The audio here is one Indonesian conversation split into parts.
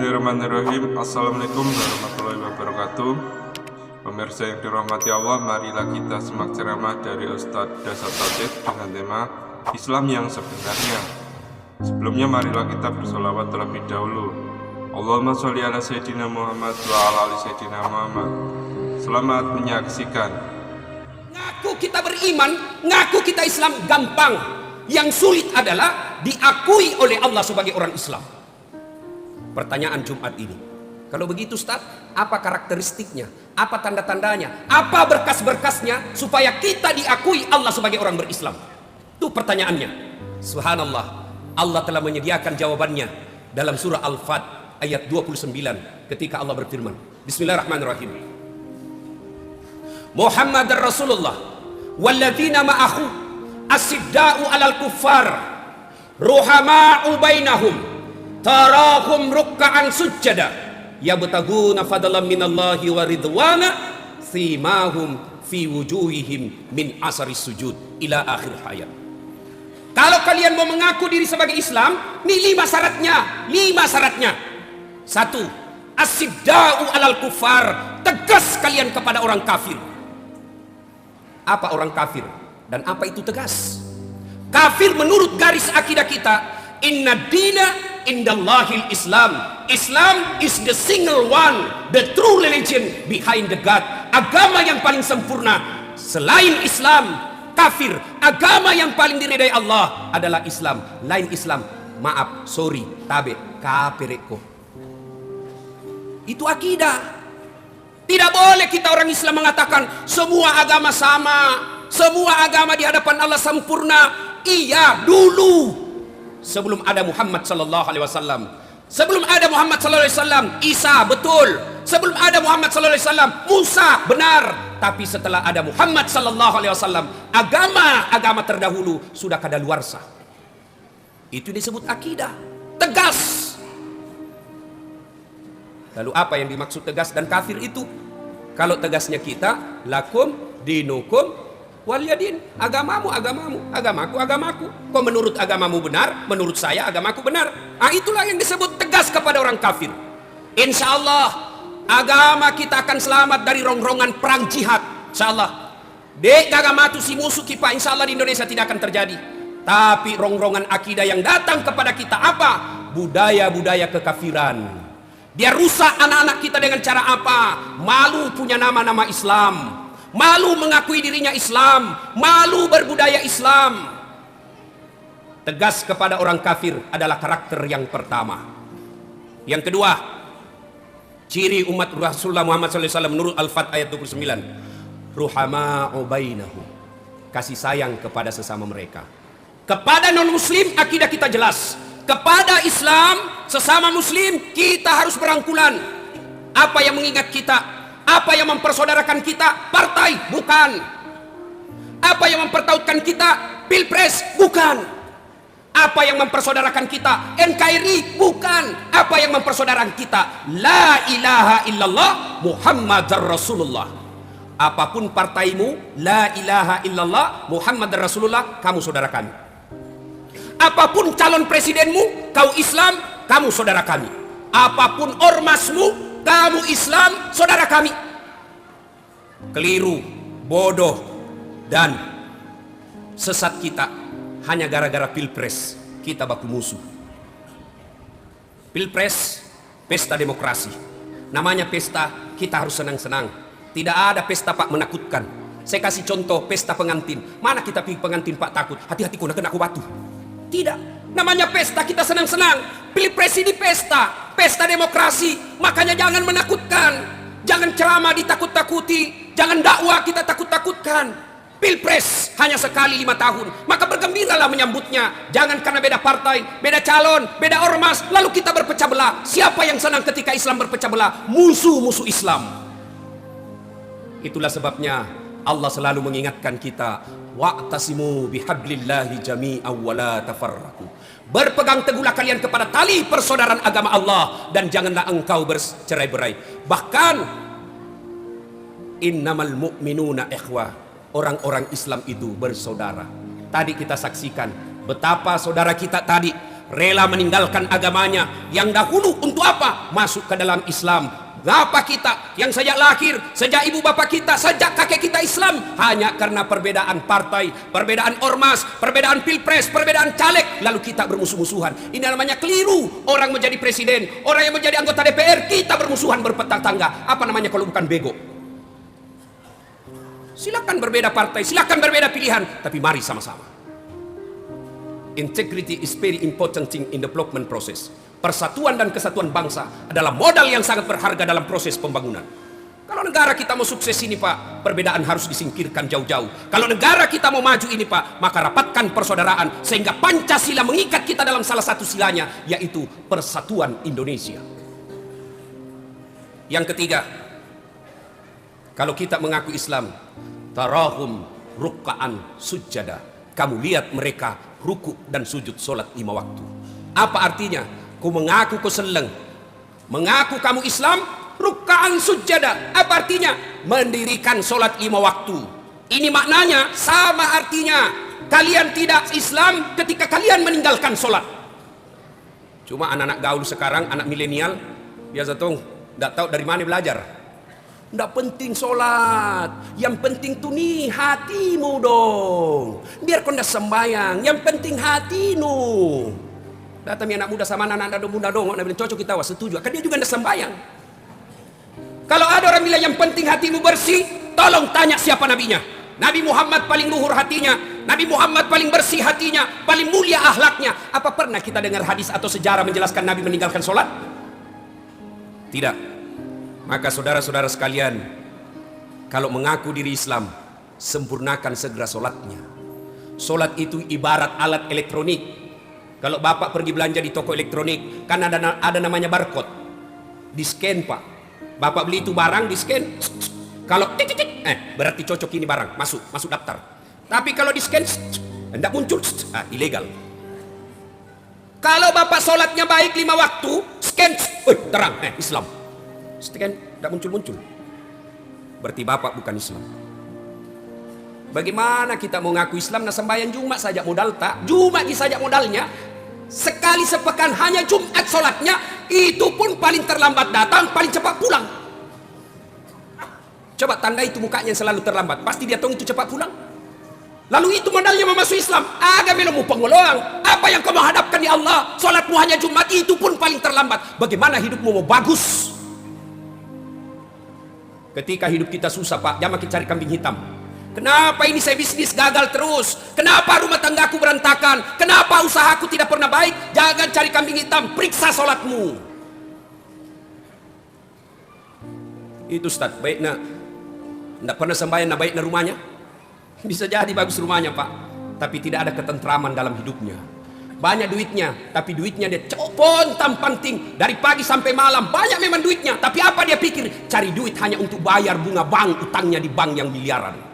Bismillahirrahmanirrahim. Assalamualaikum warahmatullahi wabarakatuh. Pemirsa yang dirahmati Allah, marilah kita simak ceramah dari Ustadz Dasar Taufik dengan tema Islam yang sebenarnya. Sebelumnya marilah kita bersolawat terlebih dahulu. Allahumma sholli ala Sayyidina Muhammad wa ala ali Sayyidina Muhammad. Selamat menyaksikan. Ngaku kita beriman, ngaku kita Islam gampang. Yang sulit adalah diakui oleh Allah sebagai orang Islam. Pertanyaan Jumat ini, kalau begitu Ustaz, apa karakteristiknya, apa tanda-tandanya, apa berkas-berkasnya supaya kita diakui Allah sebagai orang berislam? Itu pertanyaannya. Subhanallah, Allah telah menyediakan jawabannya dalam surah Al-Fat ayat 29 ketika Allah berfirman, Bismillahirrahmanirrahim, Muhammadar Rasulullah walladzina ma'ahu asidda'u alal kuffar ruhama'u bainahum tarahum rukka'an sujjada yabtaguna fadlan minallahi wa ridwana simahum fi wujuhihim min asari sujud ila akhir hayat. Kalau kalian mau mengaku diri sebagai Islam, ini 5 syaratnya. 5 syaratnya. 1. Asidda'u alal kufar, tegas kalian kepada orang kafir. Apa orang kafir dan apa itu tegas? Kafir menurut garis akidah kita, inna dina indallahil Islam. Islam is the single one, the true religion behind the God. Agama yang paling sempurna selain Islam, kafir. Agama yang paling diridai Allah adalah Islam. Lain Islam, maaf, sorry, tabe, kafireko. Itu akidah. Tidak boleh kita orang Islam mengatakan semua agama sama, semua agama di hadapan Allah sempurna. Iya, dulu sebelum ada Muhammad sallallahu alaihi wasallam. Sebelum ada Muhammad sallallahu alaihi wasallam, Isa betul. Sebelum ada Muhammad sallallahu alaihi wasallam, Musa benar. Tapi setelah ada Muhammad sallallahu alaihi wasallam, agama terdahulu sudah kadaluarsa. Itu disebut akidah, tegas. Lalu apa yang dimaksud tegas dan kafir itu? Kalau tegasnya kita, lakum dinukum waliyadin, agamamu, agamaku. Kok menurut agamamu benar, menurut saya agamaku benar. Itulah yang disebut tegas kepada orang kafir. Insya Allah agama kita akan selamat dari rongrongan perang jihad. Insya Allah. Dek agama itu si musuh kita, insya Allah di Indonesia tidak akan terjadi. Tapi rongrongan akidah yang datang kepada kita apa? Budaya-budaya kekafiran. Dia rusak anak-anak kita dengan cara apa? Malu punya nama-nama Islam, malu mengakui dirinya Islam, malu berbudaya Islam. Tegas kepada orang kafir adalah karakter yang pertama. Yang kedua, ciri umat Rasulullah Muhammad SAW menurut Al-Fat ayat 29, ruhama'u bainahum, kasih sayang kepada sesama mereka. Kepada non-muslim akidah kita jelas. Kepada Islam sesama muslim kita harus berangkulan. Apa yang mengingat kita, apa yang mempersaudarakan kita? Partai? Bukan. Apa yang mempertautkan kita? Pilpres? Bukan. Apa yang mempersaudarakan kita? NKRI? Bukan. Apa yang mempersaudarakan kita? La ilaha illallah Muhammadar Rasulullah. Apapun partaimu, la ilaha illallah Muhammadar Rasulullah, kamu saudara kami. Apapun calon presidenmu, kau Islam, kamu saudara kami. Apapun ormasmu, kamu Islam, saudara kami. Keliru, bodoh, dan sesat kita hanya gara-gara pilpres kita baku musuh. Pilpres, pesta demokrasi. Namanya pesta, kita harus senang-senang. Tidak ada pesta Pak menakutkan. Saya kasih contoh pesta pengantin. Mana kita pilih pengantin Pak takut? Hati-hati kena aku batu. Tidak, namanya pesta kita senang-senang. Pilpres ini pesta, pesta demokrasi. Makanya jangan menakutkan, jangan ceramah ditakut-takuti, jangan dakwah kita takut-takutkan. Pilpres hanya sekali 5 tahun, maka bergembiralah menyambutnya. Jangan karena beda partai, beda calon, beda ormas, lalu kita berpecah belah. Siapa yang senang ketika Islam berpecah belah? Musuh-musuh Islam. Itulah sebabnya Allah selalu mengingatkan kita, wa'tasimu bihablillahi jami'an wa la tafarraqu. Berpegang teguhlah kalian kepada tali persaudaraan agama Allah dan janganlah engkau bercerai-berai. Bahkan innamal mu'minuna ikhwah, orang-orang Islam itu bersaudara. Tadi kita saksikan betapa saudara kita tadi rela meninggalkan agamanya yang dahulu untuk apa? Masuk ke dalam Islam. Ngapa kita yang sejak lahir, sejak ibu bapak kita, sejak kakek kita Islam, hanya karena perbedaan partai, perbedaan ormas, perbedaan pilpres, perbedaan caleg, lalu kita bermusuh-musuhan. Ini namanya keliru. Orang menjadi presiden, orang yang menjadi anggota DPR, kita bermusuhan bertetangga. Apa namanya kalau bukan bego? Silakan berbeda partai, silakan berbeda pilihan, tapi mari sama-sama. Integrity is very important thing in development process. Persatuan dan kesatuan bangsa adalah modal yang sangat berharga dalam proses pembangunan. Kalau negara kita mau sukses ini Pak, perbedaan harus disingkirkan jauh-jauh. Kalau negara kita mau maju ini Pak, maka rapatkan persaudaraan sehingga Pancasila mengikat kita dalam salah satu silanya, yaitu persatuan Indonesia. Yang ketiga, kalau kita mengaku Islam, tarahum ruk'an sujada. Kamu lihat mereka ruku dan sujud solat 5 waktu. Apa artinya? Ku mengaku kau seleng, mengaku kamu Islam, ruk'an sujada. Apa artinya? Mendirikan solat 5 waktu. Ini maknanya sama artinya. Kalian tidak Islam ketika kalian meninggalkan solat. Cuma anak-anak gaul sekarang, anak milenial, biasa tuh nggak tahu dari mana belajar. Nggak penting solat, yang penting tuh nih hatimu dong. Biar kau ndak sembayang, yang penting hatimu. Datang anak muda sama anak muda dong, nak bilang cocok kita wah setuju. Kan dia juga ndak sembayang. Kalau ada orang bilang yang penting hatimu bersih, tolong tanya siapa nabinya. Nabi Muhammad paling luhur hatinya, Nabi Muhammad paling bersih hatinya, paling mulia akhlaknya. Apa pernah kita dengar hadis atau sejarah menjelaskan Nabi meninggalkan solat? Tidak. Maka saudara-saudara sekalian, kalau mengaku diri Islam, sempurnakan segera solatnya. Solat itu ibarat alat elektronik. Kalau bapak pergi belanja di toko elektronik, kan ada namanya barcode, di scan Pak. Bapak beli itu barang di scan, kalau titik, berarti cocok ini barang, masuk daftar. Tapi kalau di scan, tidak muncul, ilegal. Kalau bapak sholatnya baik 5 waktu, scan, terang, Islam. Scan, tidak muncul. Berarti bapak bukan Islam. Bagaimana kita mau ngaku Islam, nah sembahyang Jumat saja modal tak? Jumat saja modalnya. Sekali sepekan hanya Jumat sholatnya, itu pun paling terlambat datang, paling cepat pulang. Coba tanda itu mukanya yang selalu terlambat, pasti dia tahu itu cepat pulang. Lalu itu modalnya memasuki Islam. Agamamu pengolong. Apa yang kau menghadapkan di Allah? Sholatmu hanya Jumat, itu pun paling terlambat. Bagaimana hidupmu mau bagus? Ketika hidup kita susah Pak, jangan kita cari kambing hitam. Kenapa ini saya bisnis gagal terus? Kenapa rumah tanggaku berantakan? Kenapa usahaku tidak pernah baik? Jangan cari kambing hitam, periksa sholatmu. Itu Ustaz, baiknya tidak pernah sembahyang, baiknya rumahnya. Bisa jadi bagus rumahnya Pak, tapi tidak ada ketentraman dalam hidupnya. Banyak duitnya, tapi duitnya dia copon tampanting dari pagi sampai malam. Banyak memang duitnya, tapi apa dia pikir? Cari duit hanya untuk bayar bunga bank, utangnya di bank yang miliaran.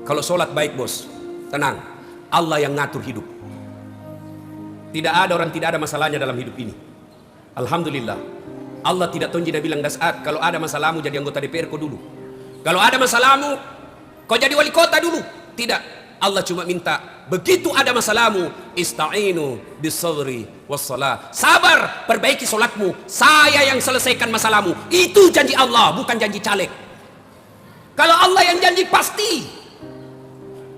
Kalau sholat baik bos, tenang, Allah yang ngatur hidup. Tidak ada orang tidak ada masalahnya dalam hidup ini. Alhamdulillah, Allah tidak tonji dan bilang dasat, kalau ada masalahmu jadi anggota DPR kau dulu. Kalau ada masalahmu, kau jadi wali kota dulu. Tidak, Allah cuma minta, begitu ada masalahmu, ista'inu bisabri wassalah. Sabar, perbaiki sholatmu, saya yang selesaikan masalahmu. Itu janji Allah, bukan janji caleg. Kalau Allah yang janji pasti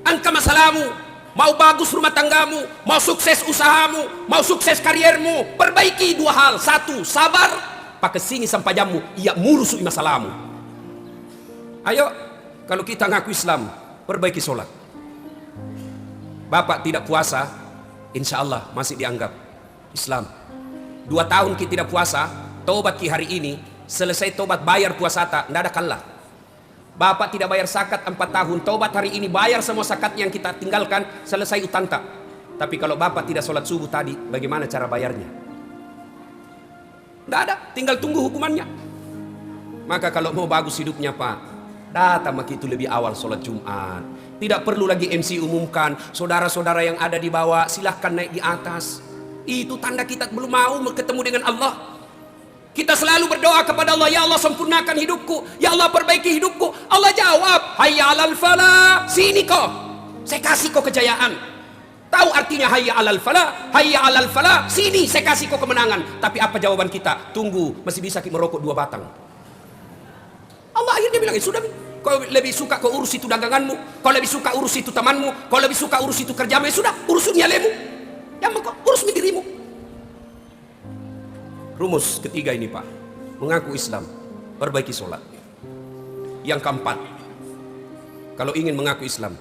angka masalahmu, mau bagus rumah tanggamu, mau sukses usahamu, mau sukses kariermu, perbaiki 2 hal. 1, sabar, pakai sini sampai jammu, ia murusui masalahmu. Ayo, kalau kita ngaku Islam, perbaiki sholat. Bapak tidak puasa, insya Allah masih dianggap Islam. 2 tahun kita tidak puasa, tobat ki hari ini, selesai tobat bayar puasa tak, tidak ada kalah. Bapak tidak bayar zakat 4 tahun, tobat hari ini bayar semua zakat yang kita tinggalkan, selesai utang tak. Tapi kalau bapak tidak sholat subuh tadi, bagaimana cara bayarnya? Tidak ada, tinggal tunggu hukumannya. Maka kalau mau bagus hidupnya Pak, datang begitu lebih awal sholat Jumat. Tidak perlu lagi MC umumkan, saudara-saudara yang ada di bawah silahkan naik di atas. Itu tanda kita belum mau ketemu dengan Allah. Kita selalu berdoa kepada Allah, ya Allah sempurnakan hidupku, ya Allah perbaiki hidupku. Allah jawab, hayya 'alal falah, sini kau, saya kasih kau kejayaan. Tahu artinya hayya alal falah, hayya alal falah. Sini saya kasih kau kemenangan. Tapi apa jawaban kita? Tunggu, masih bisa kita merokok 2 batang. Allah akhirnya bilang, sudah, kau lebih suka kau urus itu daganganmu, kau lebih suka urus itu temanmu, kau lebih suka urus itu kerjamu, ya sudah, urus nyalemu. Yang kau urus dirimu. Rumus ketiga ini Pak, mengaku Islam, perbaiki sholat. Yang keempat, kalau ingin mengaku Islam,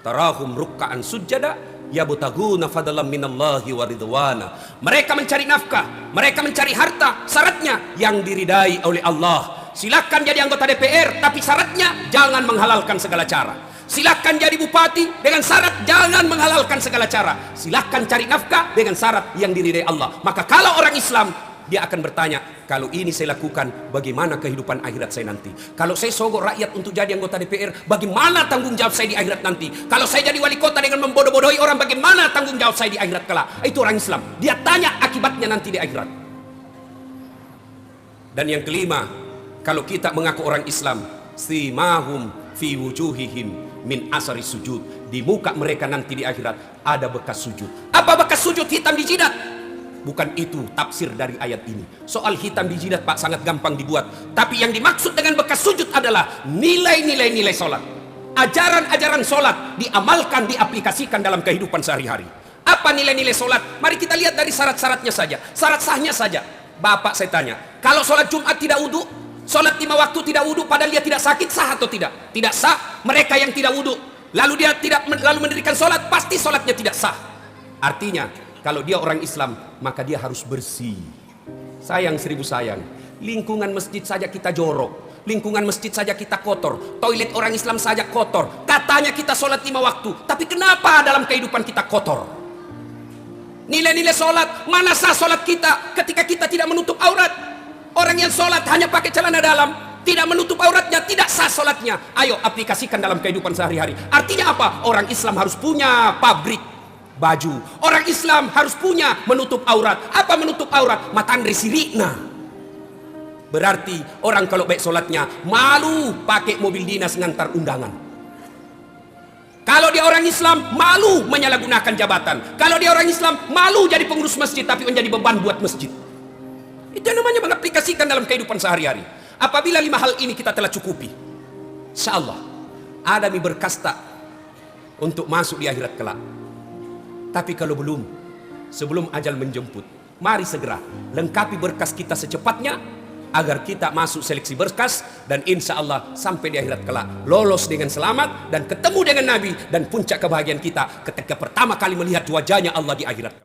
tarahum rukka'an sujada yabtaguna fadlan minallahi wa ridwana. Mereka mencari nafkah, mereka mencari harta, syaratnya yang diridai oleh Allah. Silakan jadi anggota DPR, tapi syaratnya jangan menghalalkan segala cara. Silakan jadi bupati dengan syarat jangan menghalalkan segala cara. Silakan cari nafkah dengan syarat yang diridai Allah. Maka kalau orang Islam, dia akan bertanya, kalau ini saya lakukan, bagaimana kehidupan akhirat saya nanti? Kalau saya sogok rakyat untuk jadi anggota DPR, bagaimana tanggung jawab saya di akhirat nanti? Kalau saya jadi wali kota dengan membodoh-bodohi orang, bagaimana tanggung jawab saya di akhirat kelak? Itu orang Islam. Dia tanya akibatnya nanti di akhirat. Dan yang kelima, kalau kita mengaku orang Islam, simahum fi wujuhihim min asari sujud. Di muka mereka nanti di akhirat ada bekas sujud. Apa bekas sujud? Hitam di jidat. Bukan itu tafsir dari ayat ini. Soal hitam di jidat Pak sangat gampang dibuat. Tapi yang dimaksud dengan bekas sujud adalah nilai-nilai sholat. Ajaran-ajaran sholat diamalkan, diaplikasikan dalam kehidupan sehari-hari. Apa nilai-nilai sholat? Mari kita lihat dari syarat-syaratnya saja. Syarat sahnya saja. Bapak saya tanya, kalau sholat Jumat tidak wudhu, sholat 5 waktu tidak wudhu, padahal dia tidak sakit, sah atau tidak? Tidak sah. Mereka yang tidak wudhu, lalu dia tidak mendirikan sholat, pasti sholatnya tidak sah. Artinya, kalau dia orang Islam, maka dia harus bersih. Sayang 1000 sayang, lingkungan masjid saja kita jorok, lingkungan masjid saja kita kotor, toilet orang Islam saja kotor. Katanya kita sholat 5 waktu, tapi kenapa dalam kehidupan kita kotor? Nilai-nilai sholat, mana sah sholat kita ketika kita tidak menutup aurat? Orang yang sholat hanya pakai celana dalam, tidak menutup auratnya, tidak sah sholatnya. Ayo aplikasikan dalam kehidupan sehari-hari. Artinya apa? Orang Islam harus punya pabrik baju. Orang Islam harus punya menutup aurat. Apa menutup aurat? Matandri sirikna. Berarti orang kalau baik sholatnya malu pakai mobil dinas ngantar undangan. Kalau dia orang Islam malu menyalahgunakan jabatan. Kalau dia orang Islam malu jadi pengurus masjid tapi menjadi beban buat masjid. Itu namanya mengaplikasikan dalam kehidupan sehari-hari. Apabila 5 hal ini kita telah cukupi, insya Allah ada berkas tak untuk masuk di akhirat kelak. Tapi kalau belum, sebelum ajal menjemput, mari segera lengkapi berkas kita secepatnya agar kita masuk seleksi berkas dan insya Allah sampai di akhirat kelak lolos dengan selamat dan ketemu dengan Nabi dan puncak kebahagiaan kita ketika pertama kali melihat wajahnya Allah di akhirat.